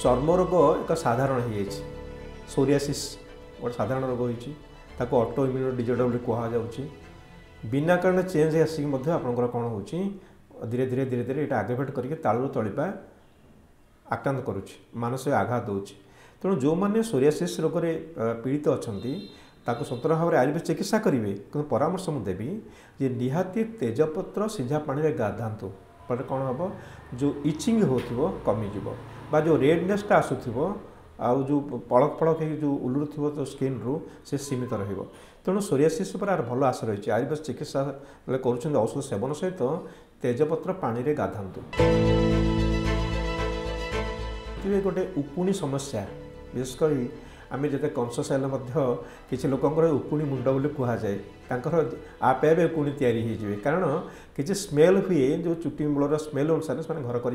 चर्म रोग एक साधारण हो सोरियासिस गोटे साधारण रोग होती ऑटो इम्यून डिजॉर्डर कहुच्छी बिना कारण चेंज आसिक आपंकर कौन हो धीरे धीरे धीरे धीरे ये आग्रेवेट करके तालू तलिपा आक्रांत करुच्ची मानसिक आघात दूसरी तेणु जो मैंने सोरियासिस रोग पीड़ित अच्छा स्वतंत्र भाव में आयुर्वेद चिकित्सा करेंगे कि परामर्श मुझे देवी जे निहाती तेजपत्र सीझा पानी में गाधातु पर कौन हम जो इचिंग हो कमिज बा जो रेडनेसटा आसूब आउ जो पड़क पड़क जो उलू थो तो स्किन रू से सीमित तेणु सोरियासिस पर यार भल आशा रही आयुर्वेद चिकित्सा कर औषध सेवन सहित तेजपत्र पानी में गाधातु गोटे उपुणी समस्या विशेषकर आम जिते कनसस किसी लोकंर उपुणी मुंड बोली कहुए आप उपुणी या कारण किसी स्मेल हुए जो चुटी मूलर स्मेल अनुसार से घर कर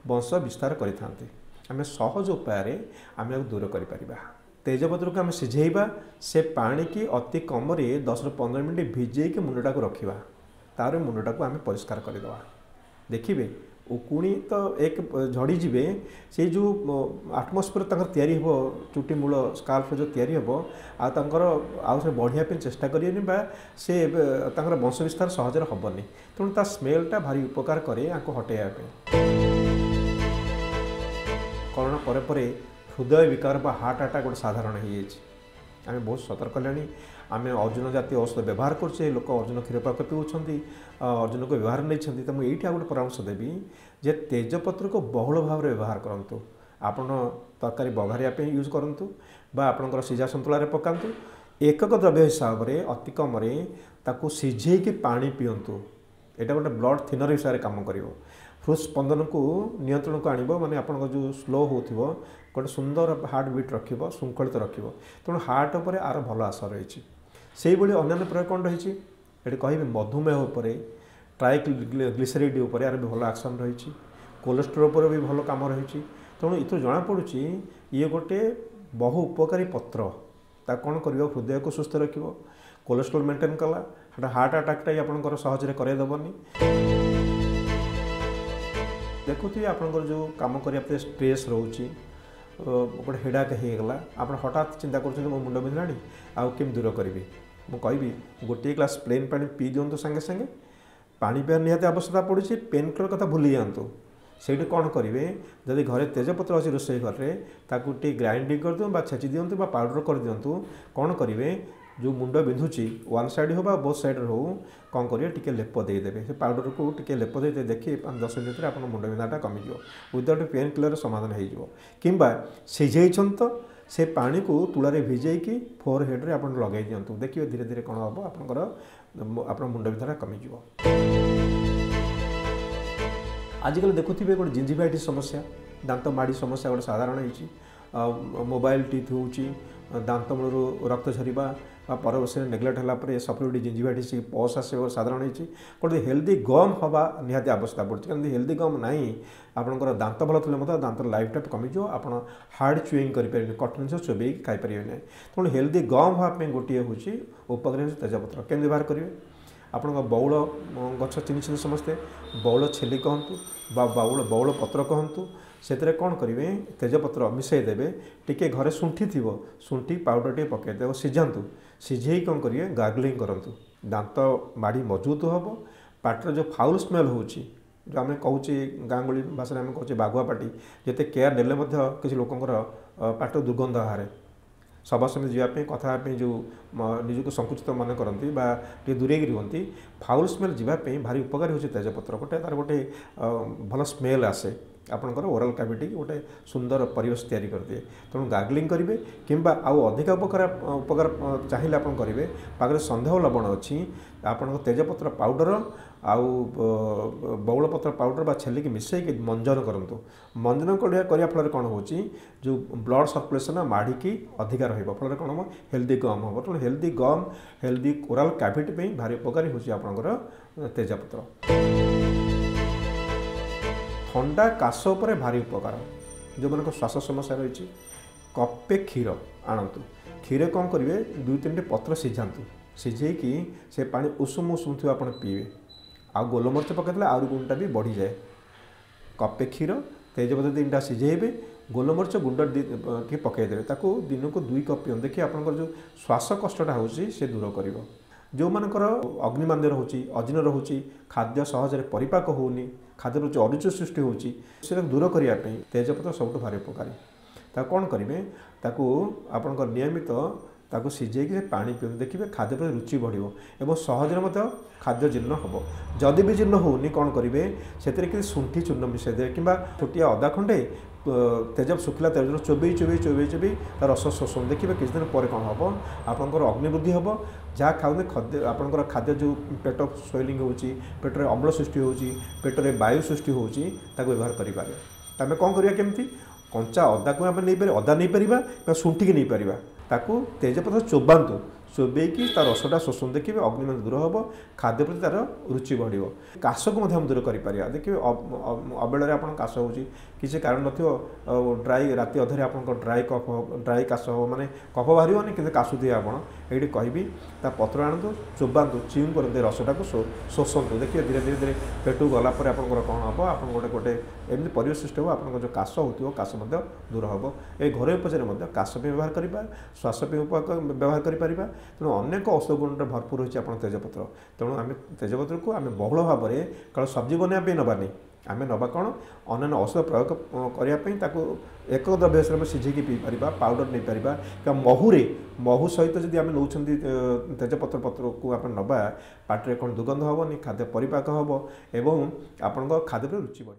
वंश विस्तार करें आम सहज उपाय आम दूर कर तेजपत्र को आम सीझेबा से पानी की अति कम 10 ରୁ 15 मिनट भिजेक मुंडा को रखा तार मुंडा को आम परिष्कार करदे देखिए उकुणी तो एक झड़ीजे से जो आटमोस्फियर तैयारी हो चुटी मूल स्काल्फ जो तैयारी हो आउे बढ़िया चेष्टा करें से वंश विस्तार सहज हेनी तेणु ता स्मेलटा भारी उपकार करे हटेबा कोरोना पर हृदय विकार बा हार्ट अटैक गोटे साधारण हो आम बहुत सतर्क है आम अर्जुन जातीय औषध व्यवहार करछे लोक अर्जुन क्षीर पाक पीऊँच अर्जुन को व्यवहार नहीं तो मुझे गोटे परामर्श देवी जे तेजपत्र को बहुल भाव में व्यवहार करूँ आपण तरकारी बघारिया यूज करूँ आपणकर सीझा सन्तुला पकातु एकक द्रव्य हिसाब से अति कम सीझेक पानी पीयंतु यहाँ गोटे ब्लड थिनर हिसाब से कम कर हृस्पंदन को नियंत्रण को आणव माने आप जो स्लो हो गोटे सुंदर हार्ट बीट रखिब श्रृंखलित रखिब तेणु हार्ट उपर आर भल आशा रही से अन्य प्रयोग कौन रही ये कह मधुमेह उपर ट्राइग्लिसराइड उपर यार भी भल एक्शन रही कोलेस्ट्रोल पर भी भल कम रही तेणु ये जमापड़ी ये गोटे बहु उपकारी पत्र कौन कर हृदय को सुस्थ रख कोलेस्ट्रोल मेंटेन कला हार्ट अटैकटा आपंकर सहज करदेवनी देखुए आपंकर जो कम करने स्ट्रेस रोचे गोटे हेडाक होगला आप हठात चिंता कर मो मुंड बिंधला आउ केम दूर करी मुझे कहि गोटे ग्लास प्लेन पानी पी दिंतु सांगे सांगे पानी पीवा निहाती आवश्यकता पड़ी पेन किलर कथा भूली जातु से कौन करेंगे जदि घरे तेजपत्र अच्छी रोषे घरे ग्राइंडिंग कर दिखाँ छेची दिंतु पाउडर कर दिंतु कौन करेंगे जो मुंड बिंधुची वन साइड हो बोथ साइड हो कौन करेंगे टिके लेप देदेवे से पाउडर को टिके लेप दे देखिए 5-10 मिनट में आप मुंड बिंधाटा कमिज विदाउट पेन किलर समाधान हो किंबा सीझेन तो से पानी को तुलारे भिजेकी फोर हेड्रे आप लगे दिंतु देखिए धीरे धीरे कौन हम आप मुंड बिंधाटा कमिज आजिकल देखुए गोटे जिंजिभाइटिस समस्या दांत माड़ी समस्या गोटे साधारण हो मोबाइल टीथ हो दांत मूलर रक्त झरवा परवर्ष नेग्लेक्ट है सपरेट जिंजिभाइटिस पस आसे साधारण हो गोटे हेल्दी गम हवा निहाती आवश्यकता पड़ती क्योंकि हेल्दी गम ना आपंकर दांत भल थे दांत लाइफ टाइम कमिज आप हार्ड चुईंग करें कठिन से चोबे खाईपर ना तेणु हेल्दी गम हाँपी गोटे हूँ उपकारी तेजपत्र केम व्यवहार करेंगे आपण बौल गछ चिन्ह समस्ते बौल छेली कहतु बौल पत्र कहतु से कौन करेंगे तेजपत्र मिसई देवे टिके घरे शुंठी थी शुंठी पाउडर टे पकईदे सीझातु सीझे कौन करेंगे गार्गलिंग करूँ दांत माड़ी मजबूत हम पाटर जो फाउल स्मेल हो जो आम कहे गाँ गली भाषा आम कहे बाघुआ पाटी जिते केयर नेले किसी लोकंर पाट दुर्गंध बाहर सभा समिति जावाई कथा जो निजक संकुचित मन करती दूरे रुहति फाउल स्मेल जावाई भारी उपकारी हो तेजपत्र गोटे तार गोटे भल स्मेल आसे आपंकर ओराल कैविटी गोटे सुंदर परिवेश तैयारी कर दिए तेणु गार्गलिंग करेंगे किंबा आउ अधिक उपकार चाहिए आप करेंगे पाखे संदेह लवण अच्छी आपण तेजपत्र पाउडर आउ बौल पत्र पाउडर बा छेली की मिसई मंजन करूँ मंजन करने फल कौन हो जो ब्लड सर्कुलेशन माड़िकी अधिका रल कौन हम हेल्दी गम हम तेणु हेल्दी गम हेल्दी ओराल कैविटी भारी उपकारी होकर तेजपत्र ठंडा काश उपर भारी उपकार जो मन श्वास समस्या रही कपे क्षीर आणतु क्षीर कौन करेंगे 2-3 पत्र सीझातु सीझेकी से पानी उषुम उषुम थी आप पीवे आ गोलमरीच पकड़े आउ गुणटा भी बढ़ी जाए कपे क्षीर तेजपत्र 3टा सीझेबे गोलमरीच गुंड टे पकईदेवे ताकू दिन को 2 कप पियन देखिए आपंकर जो श्वास कष्टा होची से दूर कर जो मानकर अग्निमांद्य रोचे अजीर्ण रोचे खाद्य सहजरे परिपाक होनी खाद्य प्रति अरुचि सृष्टि होची से दूर करने तेजपत्र सब भारी उपकारी कौन करेंगे आपंकर नियमित ताको सिझेक पानी पी देखिए खाद्य प्रति रुचि बढ़ो और सहजरे खाद्य जीर्ण हम जदि भी जीर्ण होनी कौन करेंगे से शुंठी चूर्ण मिसाई दे कि छोटिया अदा खंडे तेज शुखला तेज चोबई चोबई चोबई चोबई तार रस शोषण देखिए किसी दिन पर कौन हम आपंकर अग्निवृद्धि हम जहाँ खाऊ खाद्य आपंकर खाद्य जो पेट स्वेलिंग होची पेटर अम्ल सृष्टि होची पेटर वायु सृष्टि होची ताको व्यवहार करें आम कौन करवा केमती कंचा अदा को आम नहीं अदा नहीं पार शुंठी की नहीं पार ताकू तेजपत्र चोबातु चोबईकी तार रसटा शोषण देखिए अग्निमान दूर हम खाद्य प्रति तार रुचि बढ़ो काश को दूर कर देखिए अबेल आप काश हो किसी कारण न ड्राई राति अधे आप ड्राई काश हम माने कफ बाहर कि काशुथे आप ये कहबी पत्र आणतु चोबातु चिउँ करते रसटा को शोषंतु देखिए धीरे धीरे धीरे पेटू गलापर आप कौन हम आप गोटे एमती परिवेश सृष्टि हो आप जो काश हो काश दूर हम ये घरोई उपचार काश व्यवहार करवा श्वास व्यवहार कर तेणु अनेक औषध गुण भरपूर होती आप तेजपत्र तेणु आम तेजपत्र को आम बहुल भाव में केवल सब्जी बनवाई नबानी आम नवा कौन अन्य औषध प्रयोग करने एक द्रव्य हिसाब से सिझे पी पार पाउडर नहीं पार महुरे महू सहित जब आम नौ तेजपत्र पत्र को आप नवा पाटे कौन दुर्गंध हेनी खाद्य परिपाक हम एवं आपण खाद्य रुचि बढ़।